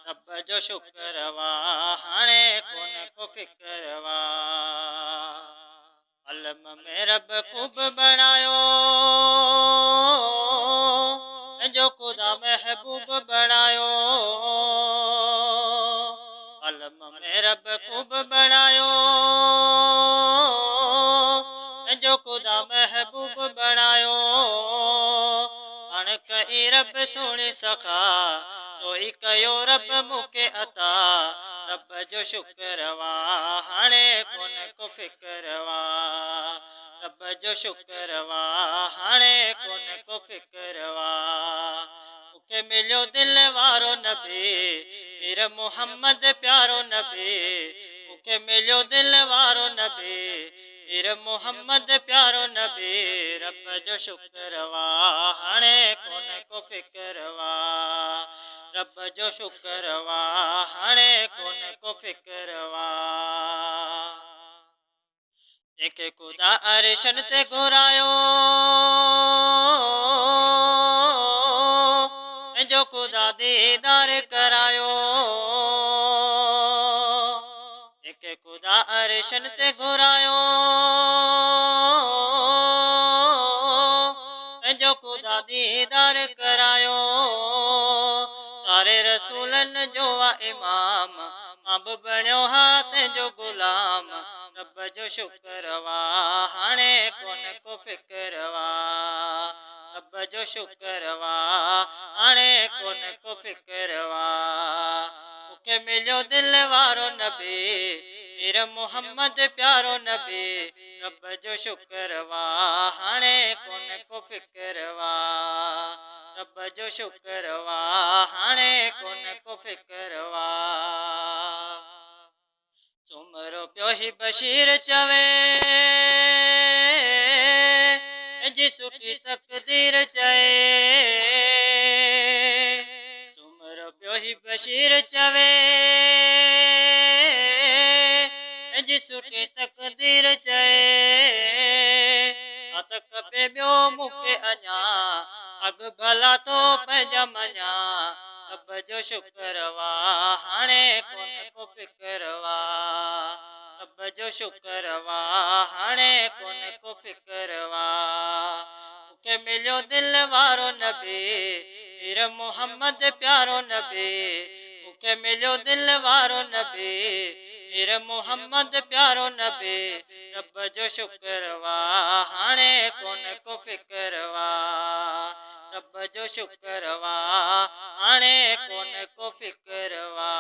रब जो शुक्रवा हाणे कोन को फिक्रवा। अलम में रब खूब बणायो जो खुदा महबूब बणायो। अलम में रब खूब बणायो जो खुदा महबूब बणायो। अण कई रब सोणी सखा सोई कयो रब मूंखे अता। रब जो शुक्रवा हाणे कोन को फिक्रवा। रब जो शुक्रवा हाणे कोन को फिक्रवा। मूंखे मिलियो दिल वारो नबी पीर मोहम्मद प्यारो नबी। मूंखे मिलियो दिल वारो नबी पीर मोहम्मद प्यारो नबी। रब जो शुक्रवा हाणे कोन को फिक्रवा। रब जो शुक्रवा हाणे कोन को फिक्रवा। जंहिंखे खुदा अरिशन ते घुरायो जो खुदा दीदार करायो। जंहिंखे खुदा अरिशन ते घुरायो जो खुदा दीदार करायो। सारे रसूलन जो इमाम मां बि बणियो हाथ जो गुलाम। रब जो शुक्रवा हाणे कोन को फिक्रवा। रब जो शुक्रवा हाणे कोन को फिक्रवा। मूंखे मिलियो दिल वारो नबी पीर मोहम्मद प्यारो नबी। रब जो शुक्रवा हाणे कोन को फिक्रवा। रब जो शुक्रवा हाणे कोन को फिक्रवा। सुमरो पियो ही बशीर चवे जी सुठी तकदीर चए। सुमरो पियो ही बशीर चवे जी सुठी तकदीर चए। हथ खपे ॿियो मूंखे अञा अग भला तो पंहिंजा मञा। रब जो शुक्रवा हाणे कोन को फिक्रवा। रब जो शुक्रवा हाणे कोन को फिक्रवा। मूंखे मिलियो दिल वारो नबी पीर मोहम्मद प्यारो नबी। मूंखे मिलियो दिल वारो नबी पीर मोहम्मद प्यारो नबी। रब जो शुक्रवा हाणे कोन को फिक्रवा। रब जो शुक्रवा हाणे कोन को फिक्रवा।